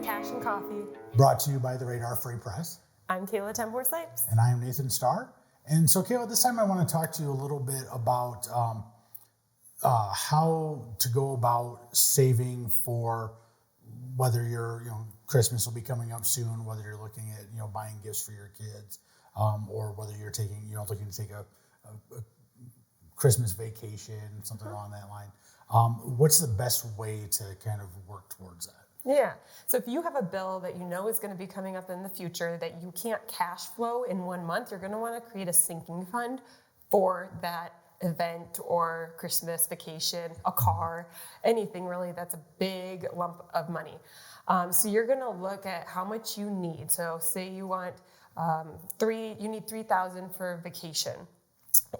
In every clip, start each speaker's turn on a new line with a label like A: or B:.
A: Cash and Coffee.
B: Brought to you by the Radar Free Press.
A: I'm Kayla Tenboer-Sipes.
B: And I am Nathan Stahr. And so, Kayla, this time I want to talk to you a little bit about how to go about saving for whether Christmas will be coming up soon, whether you're looking at, buying gifts for your kids, or whether you're looking to take a Christmas vacation, something along that line. What's the best way to kind of work towards that?
A: Yeah. So if you have a bill that you know is going to be coming up in the future that you can't cash flow in 1 month, you're going to want to create a sinking fund for that event or Christmas vacation, a car, anything really that's a big lump of money. So you're going to look at how much you need. So say you want you need $3,000 for vacation,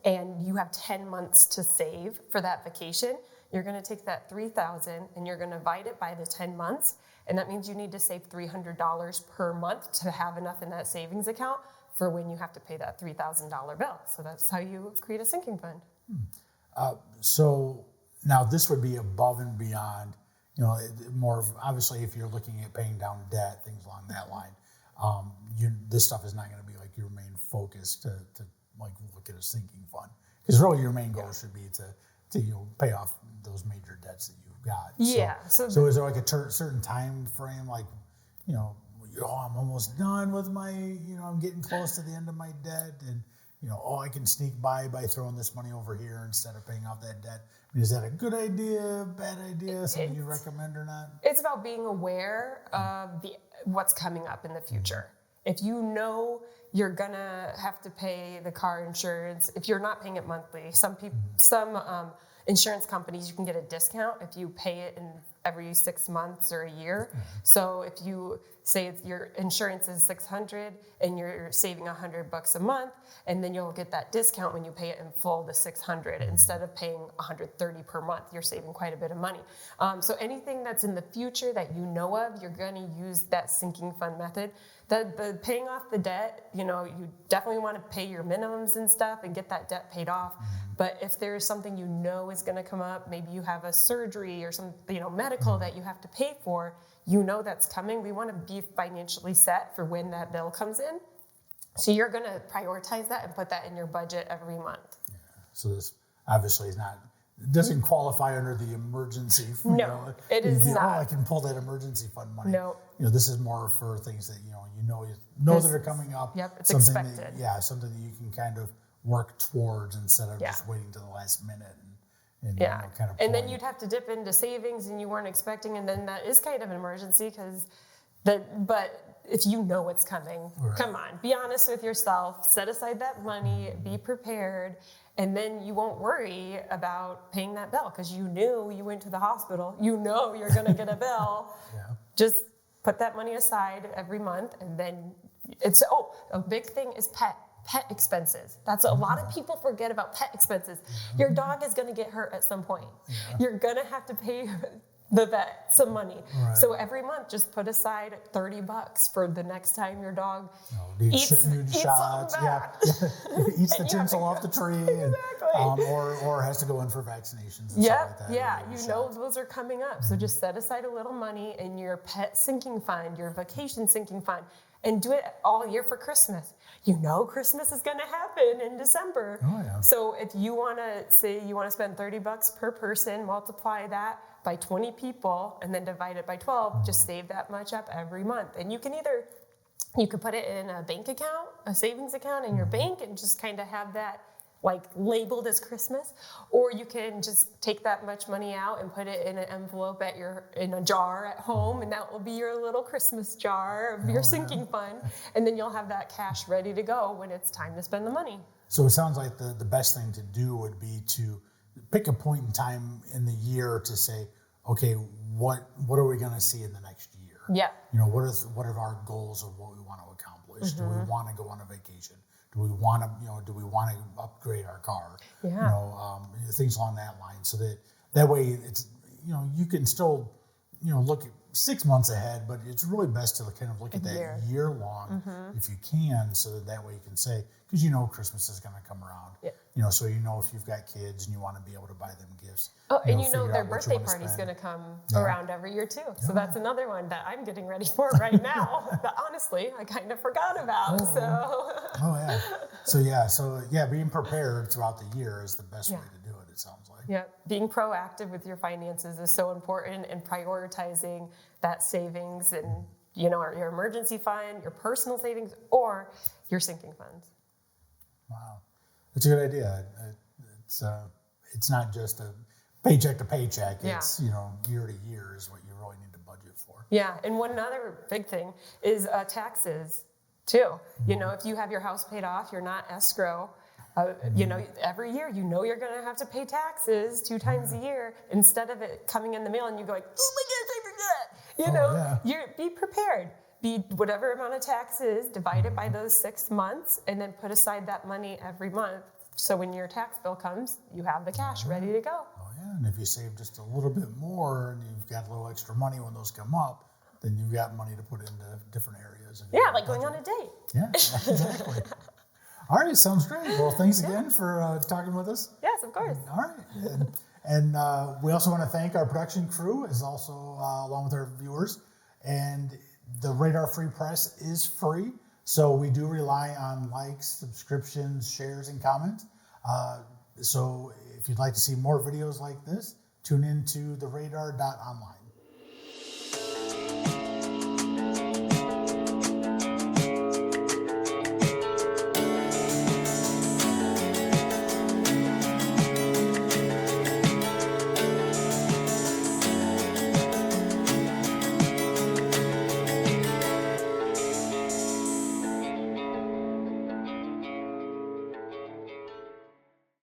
A: and you have 10 months to save for that vacation. You're going to take that $3,000 and you're going to divide it by the 10 months. And that means you need to save $300 per month to have enough in that savings account for when you have to pay that $3,000 bill. So that's how you create a sinking fund.
B: So now this would be above and beyond, more of, obviously if you're looking at paying down debt, things along that line, this stuff is not going to be like your main focus to like look at a sinking fund. Because really your main goal should be to pay off those major debts that you've got.
A: Yeah.
B: So is there like a certain time frame, like, I'm almost done with my, I'm getting close to the end of my debt, and, I can sneak by throwing this money over here instead of paying off that debt. I mean, is that a good idea, bad idea, something you recommend or not?
A: It's about being aware of what's coming up in the future. If you know you're gonna have to pay the car insurance, if you're not paying it monthly, some insurance companies, you can get a discount if you pay it in every 6 months or a year. So if you say your insurance is $600 and you're saving $100 a month, and then you'll get that discount when you pay it in full, the $600 instead of paying $130 per month. You're saving quite a bit of money. So anything that's in the future that you know of, you're going to use that sinking fund method. The paying off the debt, you definitely want to pay your minimums and stuff and get that debt paid off. But if there's something you know is going to come up, maybe you have a surgery or some medical that you have to pay for, that's coming. We want to be financially set for when that bill comes in. So you're going to prioritize that and put that in your budget every month.
B: Yeah. So this obviously doesn't qualify under the emergency.
A: No, it is not.
B: I can pull that emergency fund money.
A: No.
B: This is more for things that that are coming up.
A: Yep, it's expected.
B: Something that you can kind of work towards instead of just waiting to the last minute. And kind of.
A: And then you'd have to dip into savings and you weren't expecting, and then that is kind of an emergency but if you know what's coming, come on, be honest with yourself, set aside that money, be prepared, and then you won't worry about paying that bill because you knew you went to the hospital, you're going to get a bill. Just put that money aside every month, and then a big thing is pet expenses. That's a lot of people forget about pet expenses. Your dog is going to get hurt at some point. You're going to have to pay the vet some money. So every month, just put aside $30 for the next time your dog eats
B: shots, eats the tinsel off the tree,
A: exactly.
B: or has to go in for vaccinations and stuff like that.
A: Yeah, those are coming up. So just set aside a little money in your pet sinking fund, your vacation sinking fund, and do it all year for Christmas. Christmas is going to happen in December. So if you want to spend $30 per person, multiply that by 20 people, and then divide it by 12, just save that much up every month. And you can put it in a bank account, a savings account in your bank, and just kind of have that like labeled as Christmas, or you can just take that much money out and put it in an envelope in a jar at home, and that will be your little Christmas jar of your sinking fund, and then you'll have that cash ready to go when it's time to spend the money.
B: So it sounds like the best thing to do would be to pick a point in time in the year to say, okay, what are we going to see in the next year?
A: Yeah.
B: What are our goals of what we want to accomplish? Do we want to go on a vacation? Do we want to upgrade our car? Things along that line, so that way it's you can still look at 6 months ahead, but it's really best to kind of look at that year long if you can, so that way you can say, because you know Christmas is going to come around.
A: Yeah.
B: You know, so you know if you've got kids and you want to be able to buy them gifts.
A: Oh, and you know
B: figure
A: their
B: out what you
A: birthday
B: wanna
A: party's
B: spend.
A: going to come around every year too. So that's another one that I'm getting ready for right now that honestly I kind of forgot about.
B: So being prepared throughout the year is the best way to do it, it sounds like.
A: Yeah, being proactive with your finances is so important, and prioritizing that savings and, you know, your emergency fund, your personal savings, or your sinking funds.
B: Wow, that's a good idea. It's not just a paycheck to paycheck. It's, you know, year to year is what you really need to budget for.
A: Yeah, and one other big thing is taxes too. You know, if you have your house paid off, you're not escrow. You know, every year, you know you're going to have to pay taxes 2 times a year, instead of it coming in the mail and you go like, oh my gosh, I forgot. You know, be prepared. Be whatever amount of taxes, divide it by those 6 months, and then put aside that money every month. So when your tax bill comes, you have the cash ready to go.
B: Oh yeah, and if you save just a little bit more and you've got a little extra money when those come up, then you've got money to put into different areas.
A: Yeah, like going on a date.
B: Yeah, exactly. All right, sounds great. Well, thanks again for talking with us.
A: Yes, of course.
B: All right. And we also want to thank our production crew, is also along with our viewers. And the Radar Free Press is free, so we do rely on likes, subscriptions, shares, and comments. So if you'd like to see more videos like this, tune in to TheRadar.Online.